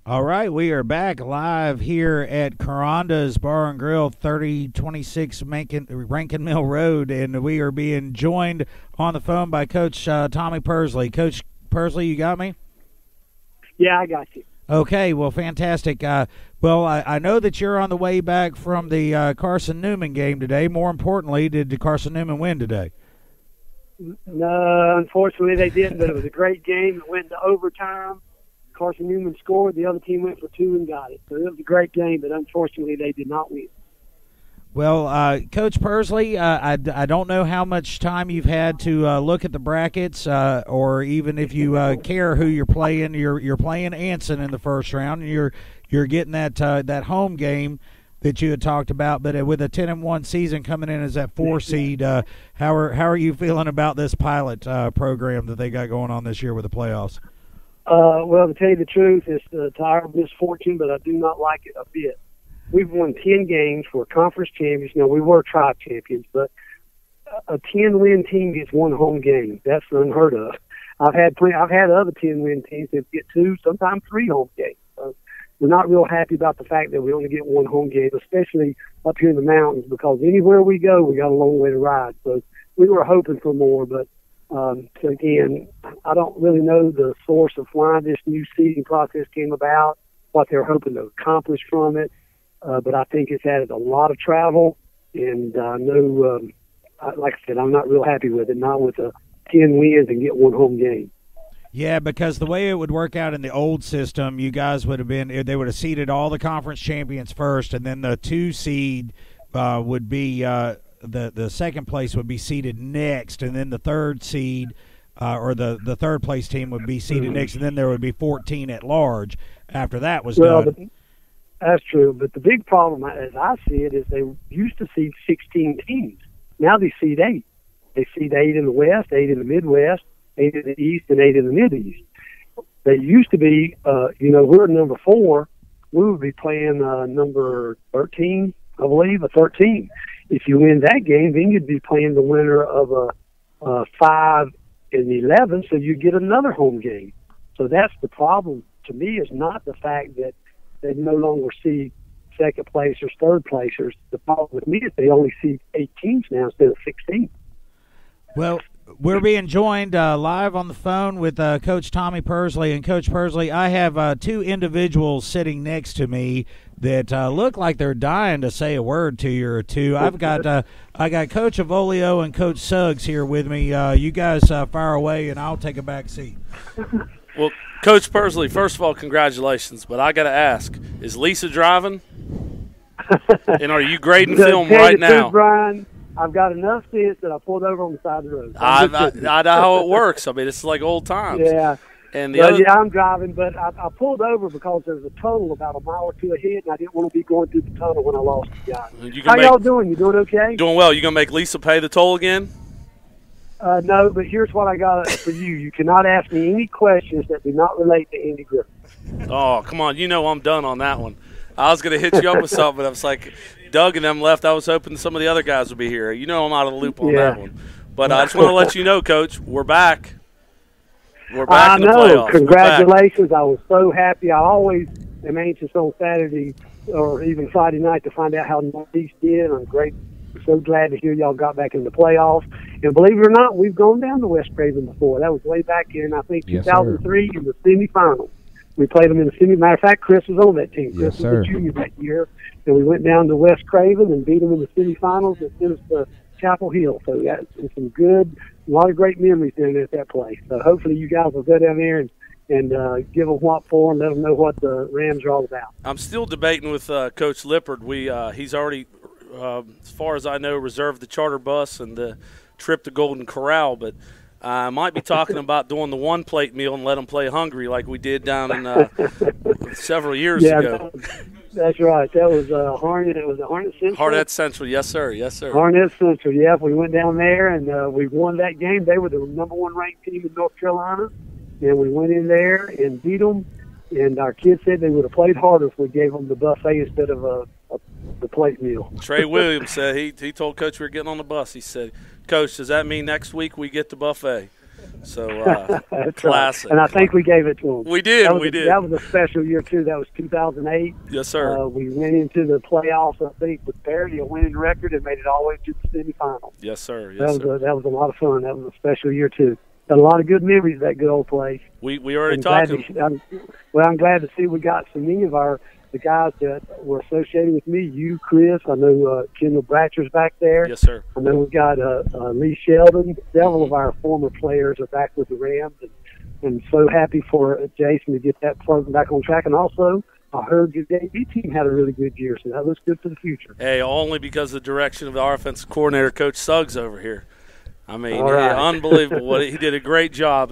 All right, we are back live here at Karonda's Bar and Grill, 3026 Rankin Mill Road, and we are being joined on the phone by Coach Tommy Pursley. Coach Pursley, you got me? Yeah, I got you. Okay, well, fantastic. I know that you're on the way back from the Carson-Newman game today. More importantly, did Carson-Newman win today? No, unfortunately they didn't, but it was a great game. It went to overtime. Carson-Newman scored. The other team went for two and got it. So it was a great game, but unfortunately they did not win. Well, Coach Pursley, I don't know how much time you've had to look at the brackets, or even if you care who you're playing. You're playing Anson in the first round, and you're getting that home game that you had talked about. But with a 10-1 season coming in as that 4 seed, how are you feeling about this pilot program that they got going on this year with the playoffs? Well, to tell you the truth, it's a tire misfortune, but I do not like it a bit. We've won 10 games. We're conference champions. Now, we were tribe champions, but a 10-win team gets one home game. That's unheard of. I've had other 10-win teams that get 2, sometimes 3 home games. So we're not real happy about the fact that we only get one home game, especially up here in the mountains, because anywhere we go, we got a long way to ride. So we were hoping for more, but so again, I don't really know the source of why this new seeding process came about, what they're hoping to accomplish from it. But I think it's added a lot of travel, and like I said, I'm not real happy with it, not with the 10 wins and get one home game. Yeah, because the way it would work out in the old system, you guys would have they would have seeded all the conference champions first, and then the 2 seed would be the second place would be seeded next, and then the 3rd seed or the third place team would be seeded next, and then there would be 14 at large after that was done. That's true, but the big problem, as I see it, is they used to seed 16 teams. Now they seed 8. They seed 8 in the West, 8 in the Midwest, 8 in the East, and 8 in the Mid-East. They used to be, we're number 4. We would be playing number 13, I believe, a 13. If you win that game, then you'd be playing the winner of a 5 and 11, so you get another home game. So that's the problem to me, is not the fact that they no longer see second placers, third placers. The problem with me is they only see 8 teams now instead of 16. Well, we're being joined live on the phone with Coach Tommy Pursley. And Coach Pursley, I have 2 individuals sitting next to me that look like they're dying to say a word to you or two. I got Coach Avolio and Coach Suggs here with me. You guys fire away, and I'll take a back seat. Well, Coach Pursley, first of all, congratulations. But I got to ask, is Lisa driving? And are you grading film right now? Brian, I've got enough sense that I pulled over on the side of the road. I know how it works. I mean, it's like old times. Yeah. And yeah, I'm driving, but I pulled over because there was a tunnel about a mile or 2 ahead, and I didn't want to be going through the tunnel when I lost the guy. How y'all doing? You doing okay? Doing well. You going to make Lisa pay the toll again? No, but here's what I got for you. You cannot ask me any questions that do not relate to Andy Griffin. Oh, come on. You know I'm done on that one. I was going to hit you up with something, but I was like, Doug and them left. I was hoping some of the other guys would be here. You know I'm out of the loop on that one. But I just want to let you know, Coach, we're back. We're back in the playoffs. Congratulations. I was so happy. I always am anxious on Saturday or even Friday night to find out how Northeast did. I'm so glad to hear y'all got back in the playoffs. And believe it or not, we've gone down to West Craven before. That was way back in, I think, 2003 in the semifinals. We played them in the semi. Matter of fact, Kris was on that team. Kris was a junior that year. And we went down to West Craven and beat them in the semifinals and sent us to Chapel Hill. So that's some a lot of great memories down there at that place. So hopefully you guys will go down there and give them what for and let them know what the Rams are all about. I'm still debating with Coach Lippard. He's already, as far as I know, reserved the charter bus and the trip to Golden Corral, but I might be talking about doing the one-plate meal and let them play hungry like we did down in several years ago. That's right. That was Harnett. It was a Harnett Central. Harnett Central, yes, sir. Yes, sir. Harnett Central, yeah. We went down there, and we won that game. They were the number 1 ranked team in North Carolina, and we went in there and beat them. And our kids said they would have played harder if we gave them the buffet instead of the plate meal. Trey Williams said he told Coach we were getting on the bus. He said, Coach, does that mean next week we get the buffet? So That's classic. Right. And I think we gave it to them. We did. That was a special year too. That was 2008. Yes, sir. We went into the playoffs, I think, with barely a winning record and made it all the way to the semifinals. Yes, sir. Yes, that was a lot of fun. That was a special year too. Got a lot of good memories of that good old place. We already talked. I'm glad to see we got so many of the guys that were associated with me. You, Kris. I know Kendall Bratcher's back there. Yes, sir. I know we got Lee Sheldon. Several of our former players are back with the Rams, and so happy for Jason to get that program back on track. And also, I heard your JV team had a really good year, so that looks good for the future. Hey, only because of the direction of the offensive coordinator, Coach Suggs over here. I mean, right. Unbelievable. He did a great job.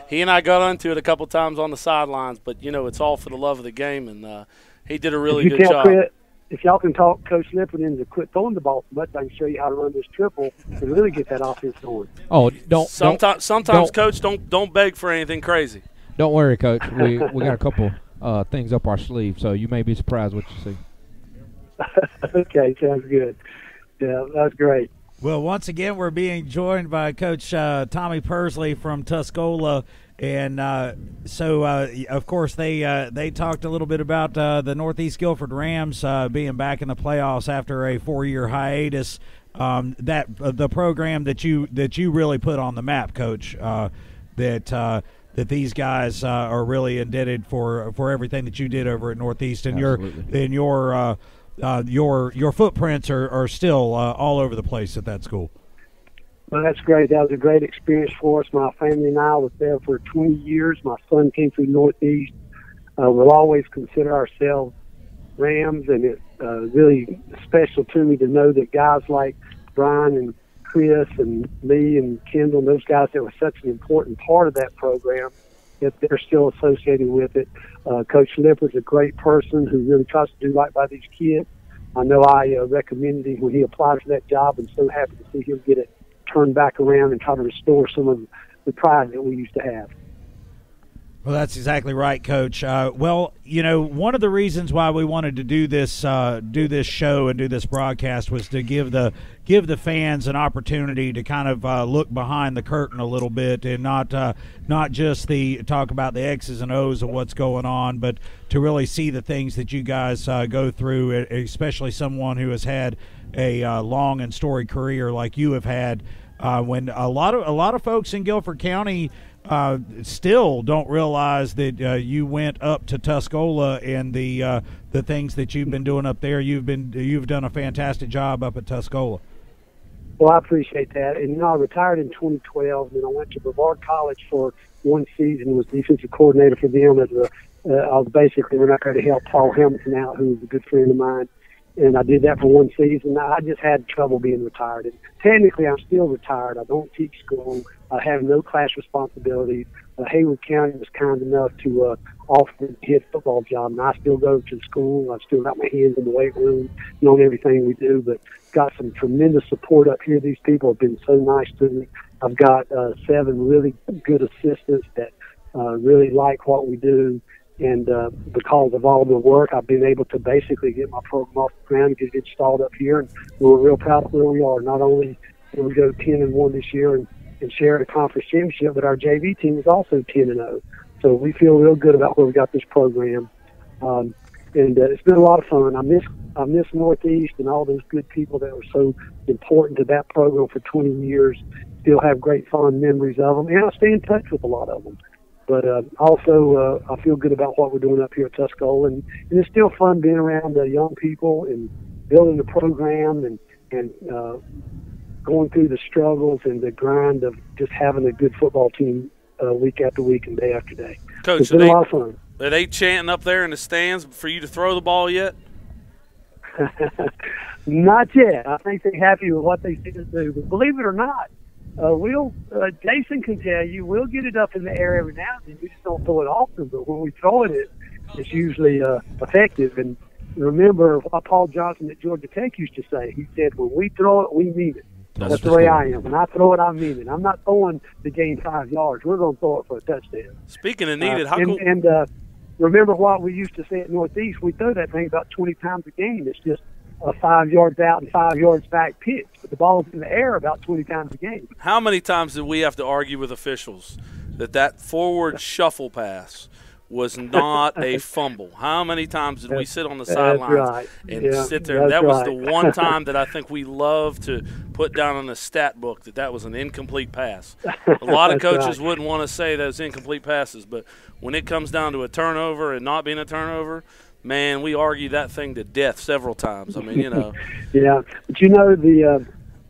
He and I got into it a couple times on the sidelines, but, it's all for the love of the game, and he did a really good job. Chris, if y'all can talk Coach Lippert into quit throwing the ball so much, I can show you how to run this triple and really get that offense going. Oh, Sometimes, Coach, don't beg for anything crazy. Don't worry, Coach. We got a couple things up our sleeve, so you may be surprised what you see. Okay, sounds good. Yeah, that's great. Well, once again, we're being joined by Coach Tommy Pursley from Tuscola. And of course, they talked a little bit about the Northeast Guilford Rams being back in the playoffs after a 4-year hiatus. The program that you really put on the map, Coach, that these guys are really indebted for everything that you did over at Northeast, and your footprints are still all over the place at that school. Well, that's great. That was a great experience for us. My family and I was there for 20 years. My son came through Northeast. We'll always consider ourselves Rams, and it's really special to me to know that guys like Brian and Kris and Lee and Kendall, and those guys that were such an important part of that program, that they're still associated with it. Coach Lippert's a great person who really tries to do right by these kids. I know I recommended him when he applied for that job, and so happy to see him get it turned back around and try to restore some of the pride that we used to have. Well, that's exactly right, Coach. One of the reasons why we wanted to do this show and do this broadcast was to give the fans an opportunity to kind of look behind the curtain a little bit, and not just talk about the X's and O's of what's going on, but to really see the things that you guys go through, especially someone who has had a long and storied career like you have had. When a lot of folks in Guilford County still don't realize that you went up to Tuscola, and the things that you've been doing up there. You've done a fantastic job up at Tuscola. Well, I appreciate that. And I retired in 2012, and I went to Brevard College for one season. Was defensive coordinator for them. I was basically went out there to help Paul Hamilton out, who was a good friend of mine. And I did that for one season. I just had trouble being retired. And technically, I'm still retired. I don't teach school. I have no class responsibilities. Hayward County was kind enough to offer me a head football job, and I still go to school. I've still got my hands in the weight room, on everything we do, but got some tremendous support up here. These people have been so nice to me. I've got 7 really good assistants that really like what we do. And because of all the work, I've been able to basically get my program off the ground and get it installed up here. And we're real proud of where we are. Not only did we go 10-1 this year and share the conference championship, but our JV team is also 10-0. So we feel real good about where we got this program. And it's been a lot of fun. I miss Northeast and all those good people that were so important to that program for 20 years. Still have great fond memories of them, and I stay in touch with a lot of them. But also, I feel good about what we're doing up here at Tuscola, and it's still fun being around the young people and building the program and going through the struggles and the grind of just having a good football team week after week and day after day. Coach, it's been a lot of fun. Are they chanting up there in the stands for you to throw the ball yet? Not yet. I think they're happy with what they see us do. But believe it or not, Jason can tell you, we'll get it up in the air every now and then. We just don't throw it often, but when we throw it, it's usually effective. And remember what Paul Johnson at Georgia Tech used to say. He said, when we throw it, we mean it. That's the way I am. When I throw it, I mean it. I'm not throwing to gain 5 yards. We're going to throw it for a touchdown. Speaking of needed, how cool. And remember what we used to say at Northeast, we throw that thing about 20 times a game. It's just a 5 yards out and 5 yards back pitch, but the ball's in the air about 20 times a game. How many times did we have to argue with officials that forward shuffle pass was not a fumble? How many times did we sit on the sidelines and sit there? That was the one time that I think we love to put down on the stat book that was an incomplete pass. A lot of coaches wouldn't want to say those incomplete passes, but when it comes down to a turnover and not being a turnover, man, we argue that thing to death several times. I mean, Yeah, but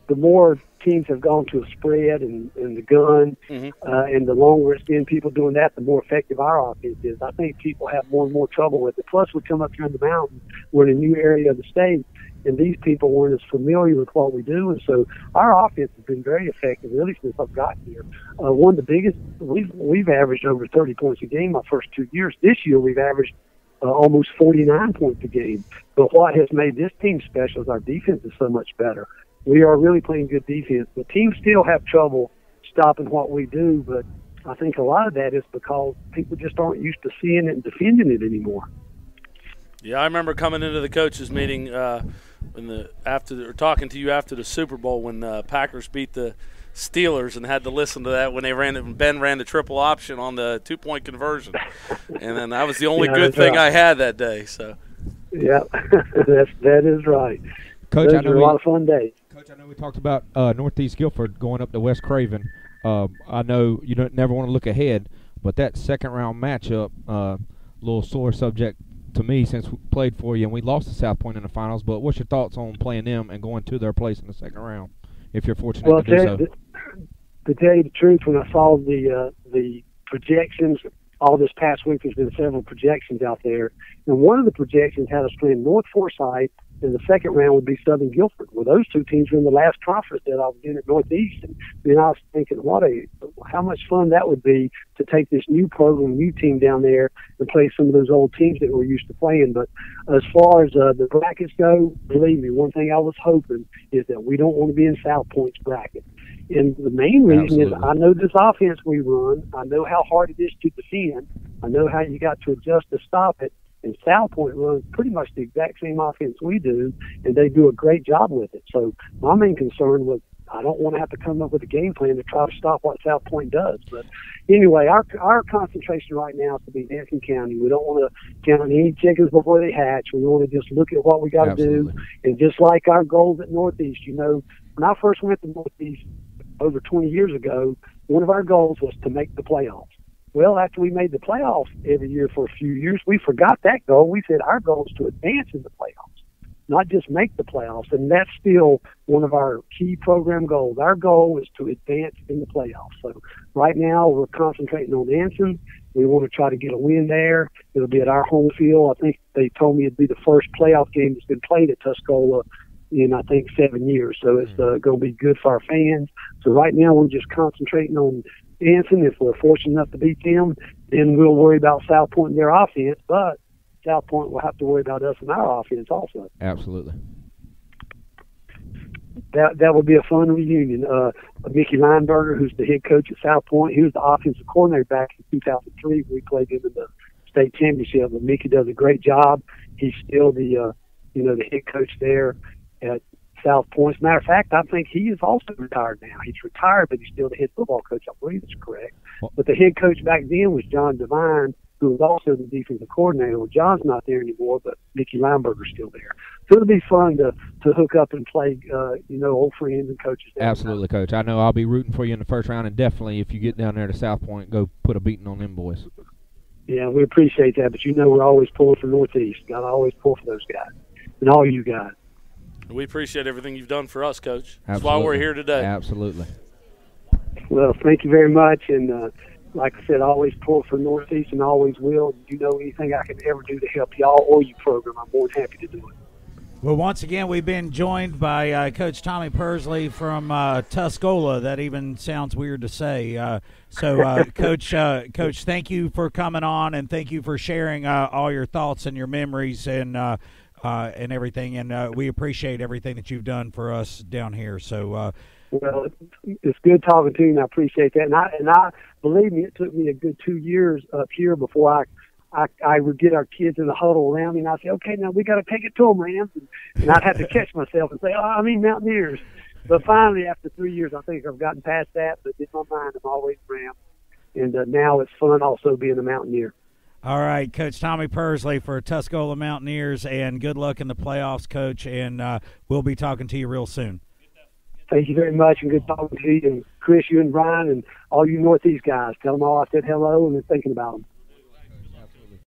the more teams have gone to a spread and the gun, and the longer it's been people doing that, the more effective our offense is. I think people have more and more trouble with it. Plus, we come up here in the mountains, we're in a new area of the state, and these people weren't as familiar with what we do, and so our offense has been very effective really since I've gotten here. One of the biggest, we've averaged over 30 points a game my first 2 years. This year we've averaged almost 49 points a game. But what has made this team special is our defense is so much better. We are really playing good defense. The teams still have trouble stopping what we do, but I think a lot of that is because people just aren't used to seeing it and defending it anymore. Yeah, I remember coming into the coaches meeting talking to you after the Super Bowl when the Packers beat the Steelers and had to listen to that when Ben ran the triple option on the 2-point conversion, and then that was the only good thing I had that day. So, yeah, that is right. Coach, those are a lot of fun days. Coach, I know we talked about Northeast Guilford going up to West Craven. I know you never want to look ahead, but that second-round matchup, a little sore subject to me since we played for you, and we lost to South Point in the finals. But what's your thoughts on playing them and going to their place in the second round, if you're fortunate to do so? To tell you the truth, when I saw the projections, all this past week there's been several projections out there, and one of the projections had us playing North Forsyth, and the second round would be Southern Guilford. Well, those two teams were in the last conference that I was in at Northeast, and then I was thinking, how much fun that would be to take this new program, new team down there and play some of those old teams that we're used to playing. But as far as the brackets go, believe me, one thing I was hoping is that we don't want to be in South Point's bracket. And the main reason is I know this offense we run. I know how hard it is to defend. I know how you got to adjust to stop it. And South Point runs pretty much the exact same offense we do, and they do a great job with it. So my main concern was I don't want to have to come up with a game plan to try to stop what South Point does. But anyway, our concentration right now is to be Nankin County. We don't want to count any chickens before they hatch. We want to just look at what we got to do. And just like our goals at Northeast, when I first went to Northeast over 20 years ago, one of our goals was to make the playoffs. Well, after we made the playoffs every year for a few years, we forgot that goal. We said our goal is to advance in the playoffs, not just make the playoffs. And that's still one of our key program goals. Our goal is to advance in the playoffs. So right now we're concentrating on Anson. We want to try to get a win there. It'll be at our home field. I think they told me it'd be the first playoff game that's been played at Tuscola in, I think, 7 years. So it's going to be good for our fans. So right now we're just concentrating on Anson. If we're fortunate enough to beat them, then we'll worry about South Point and their offense. But South Point will have to worry about us and our offense also. Absolutely. That would be a fun reunion. Mickey Lineberger, who's the head coach at South Point, he was the offensive coordinator back in 2003 when we played him in the state championship. But Mickey does a great job. He's still the the head coach there at South Point. As a matter of fact, I think he is also retired now. He's retired, but he's still the head football coach. I believe that's correct. But the head coach back then was John Devine, who was also the defensive coordinator. Well, John's not there anymore, but Mickey Lineberger's still there. So it'll be fun to hook up and play, old friends and coaches. Absolutely, Coach. I know I'll be rooting for you in the first round, and definitely if you get down there to South Point, go put a beating on them boys. Yeah, we appreciate that, but we're always pulling for Northeast. Got to always pull for those guys and all you guys. We appreciate everything you've done for us, Coach. That's Absolutely. why we're here today. Absolutely. Well, thank you very much, and like I said, I always pull for Northeast and always will. Anything I can ever do to help y'all or your program, I'm more than happy to do it. Well, once again, we've been joined by Coach Tommy Pursley from Tuscola. That even sounds weird to say. Coach, thank you for coming on, and thank you for sharing all your thoughts and your memories and everything. And we appreciate everything that you've done for us down here. So. Well, it's good talking to you, and I appreciate that. And I believe me, it took me a good 2 years up here before I would get our kids in the huddle around me, and I'd say, okay, now we got to take it to them, Rams. And I'd have to catch myself and say, oh, I mean Mountaineers. But finally, after 3 years, I think I've gotten past that. But in my mind, I'm always Rams. And now it's fun also being a Mountaineer. All right, Coach Tommy Pursley for Tuscola Mountaineers, and good luck in the playoffs, Coach, and we'll be talking to you real soon. Thank you very much, and good talking to you, and Kris, you and Brian, and all you Northeast guys. Tell them all I said hello and they're thinking about them.